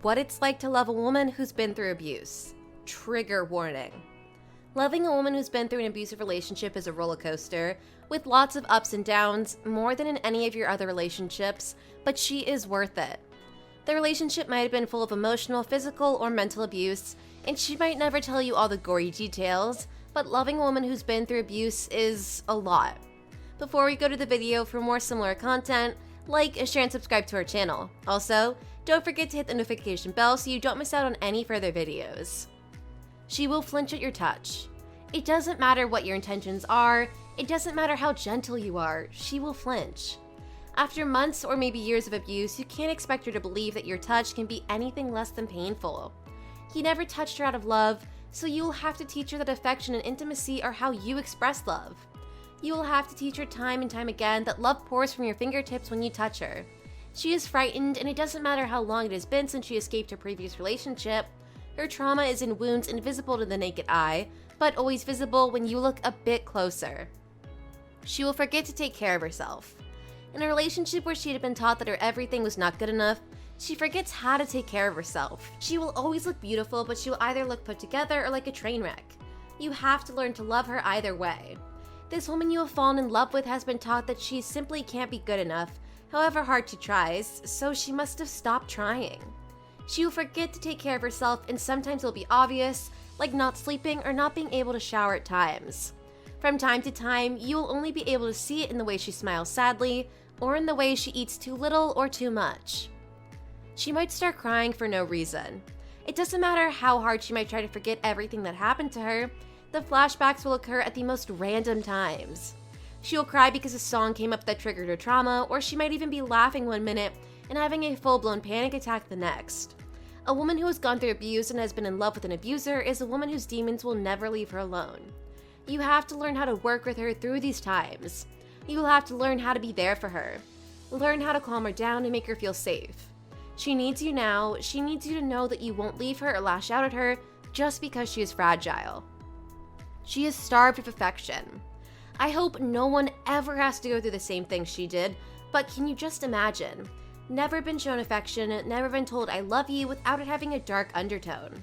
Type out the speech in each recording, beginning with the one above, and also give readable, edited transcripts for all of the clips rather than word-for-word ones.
What it's like to love a woman who's been through abuse. Trigger warning. Loving a woman who's been through an abusive relationship is a roller coaster, with lots of ups and downs, more than in any of your other relationships, but she is worth it. The relationship might have been full of emotional, physical, or mental abuse, and she might never tell you all the gory details, but loving a woman who's been through abuse is a lot. Before we go to the video, for more similar content, like, share, and subscribe to our channel. Also, don't forget to hit the notification bell so you don't miss out on any further videos. She will flinch at your touch. It doesn't matter what your intentions are, it doesn't matter how gentle you are, she will flinch. After months or maybe years of abuse, you can't expect her to believe that your touch can be anything less than painful. He never touched her out of love, so you will have to teach her that affection and intimacy are how you express love. You will have to teach her time and time again that love pours from your fingertips when you touch her. She is frightened, and it doesn't matter how long it has been since she escaped her previous relationship. Her trauma is in wounds invisible to the naked eye, but always visible when you look a bit closer. She will forget to take care of herself. In a relationship where she had been taught that her everything was not good enough, she forgets how to take care of herself. She will always look beautiful, but she will either look put together or like a train wreck. You have to learn to love her either way. This woman you have fallen in love with has been taught that she simply can't be good enough, however hard she tries, so she must have stopped trying. She will forget to take care of herself, and sometimes it'll be obvious, like not sleeping or not being able to shower at times. From time to time, you will only be able to see it in the way she smiles sadly, or in the way she eats too little or too much. She might start crying for no reason. It doesn't matter how hard she might try to forget everything that happened to her, the flashbacks will occur at the most random times. She will cry because a song came up that triggered her trauma, or she might even be laughing one minute and having a full-blown panic attack the next. A woman who has gone through abuse and has been in love with an abuser is a woman whose demons will never leave her alone. You have to learn how to work with her through these times. You will have to learn how to be there for her. Learn how to calm her down and make her feel safe. She needs you now. She needs you to know that you won't leave her or lash out at her just because she is fragile. She is starved of affection. I hope no one ever has to go through the same thing she did, but can you just imagine? Never been shown affection, never been told I love you without it having a dark undertone.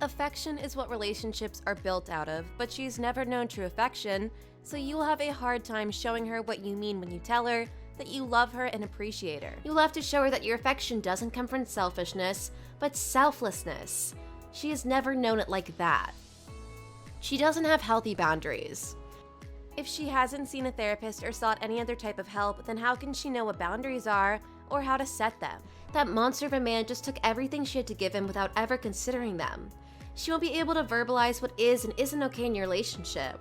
Affection is what relationships are built out of, but she's never known true affection, so you'll have a hard time showing her what you mean when you tell her that you love her and appreciate her. You'll have to show her that your affection doesn't come from selfishness, but selflessness. She has never known it like that. She doesn't have healthy boundaries. If she hasn't seen a therapist or sought any other type of help, then how can she know what boundaries are or how to set them? That monster of a man just took everything she had to give him without ever considering them. She won't be able to verbalize what is and isn't okay in your relationship.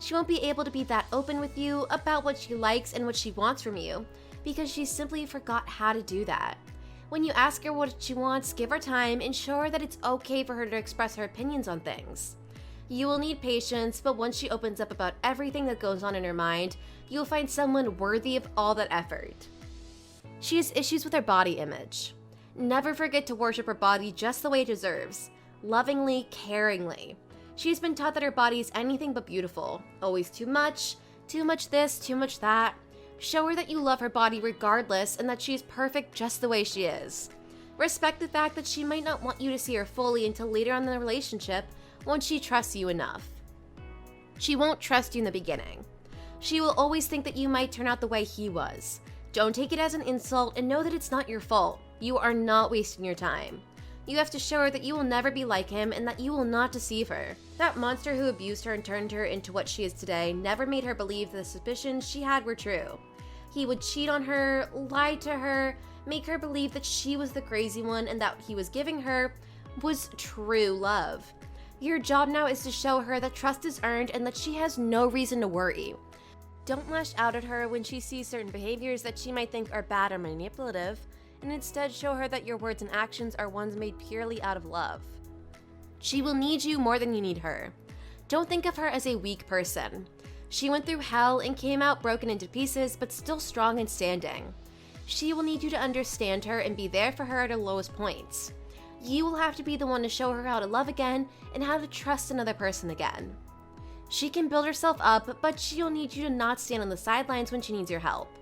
She won't be able to be that open with you about what she likes and what she wants from you because she simply forgot how to do that. When you ask her what she wants, give her time and show her that it's okay for her to express her opinions on things. You will need patience, but once she opens up about everything that goes on in her mind, you'll find someone worthy of all that effort. She has issues with her body image. Never forget to worship her body just the way it deserves, lovingly, caringly. She has been taught that her body is anything but beautiful, always too much this, too much that. Show her that you love her body regardless and that she is perfect just the way she is. Respect the fact that she might not want you to see her fully until later on in the relationship once she trusts you enough. She won't trust you in the beginning. She will always think that you might turn out the way he was. Don't take it as an insult and know that it's not your fault. You are not wasting your time. You have to show her that you will never be like him and that you will not deceive her. That monster who abused her and turned her into what she is today never made her believe the suspicions she had were true. He would cheat on her, lie to her, make her believe that she was the crazy one and that he was giving her was true love. Your job now is to show her that trust is earned and that she has no reason to worry. Don't lash out at her when she sees certain behaviors that she might think are bad or manipulative, and instead show her that your words and actions are ones made purely out of love. She will need you more than you need her. Don't think of her as a weak person. She went through hell and came out broken into pieces, but still strong and standing. She will need you to understand her and be there for her at her lowest points. You will have to be the one to show her how to love again and how to trust another person again. She can build herself up, but she'll need you to not stand on the sidelines when she needs your help.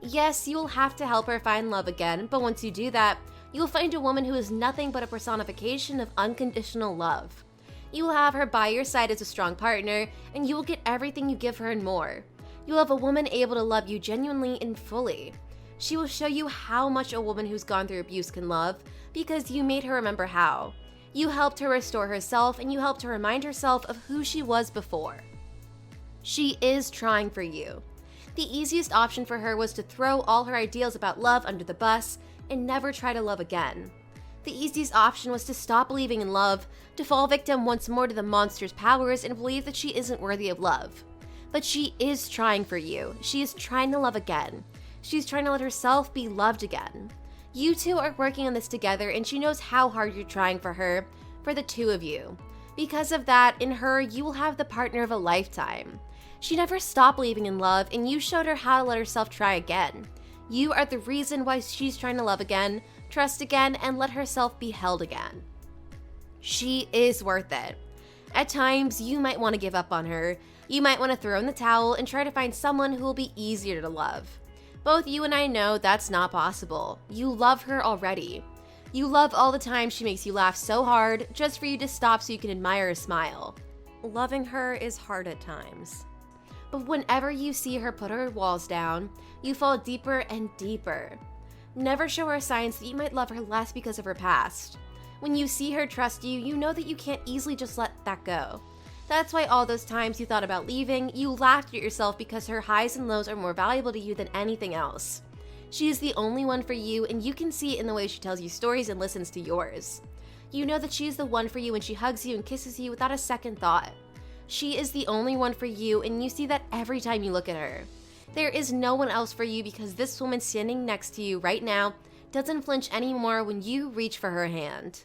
Yes, you will have to help her find love again, but once you do that, You will find a woman who is nothing but a personification of unconditional love. You will have her by your side as a strong partner, and you will get everything you give her and more. You will have a woman able to love you genuinely and fully. She will show you how much a woman who's gone through abuse can love because you made her remember how. You helped her restore herself, and you helped her remind herself of who she was before. She is trying for you. The easiest option for her was to throw all her ideals about love under the bus and never try to love again. The easiest option was to stop believing in love, to fall victim once more to the monster's powers and believe that she isn't worthy of love. But she is trying for you. She is trying to love again. She's trying to let herself be loved again. You two are working on this together, and she knows how hard you're trying for her, for the two of you. Because of that, in her, you will have the partner of a lifetime. She never stopped believing in love, and you showed her how to let herself try again. You are the reason why she's trying to love again, trust again, and let herself be held again. She is worth it. At times, you might want to give up on her. You might want to throw in the towel and try to find someone who will be easier to love. Both you and I know that's not possible. You love her already. You love all the time she makes you laugh so hard just for you to stop so you can admire her smile. Loving her is hard at times. But whenever you see her put her walls down, you fall deeper and deeper. Never show her signs that you might love her less because of her past. When you see her trust you, you know that you can't easily just let that go. That's why all those times you thought about leaving, you laughed at yourself because her highs and lows are more valuable to you than anything else. She is the only one for you, and you can see it in the way she tells you stories and listens to yours. You know that she is the one for you when she hugs you and kisses you without a second thought. She is the only one for you, and you see that every time you look at her. There is no one else for you because this woman standing next to you right now doesn't flinch anymore when you reach for her hand.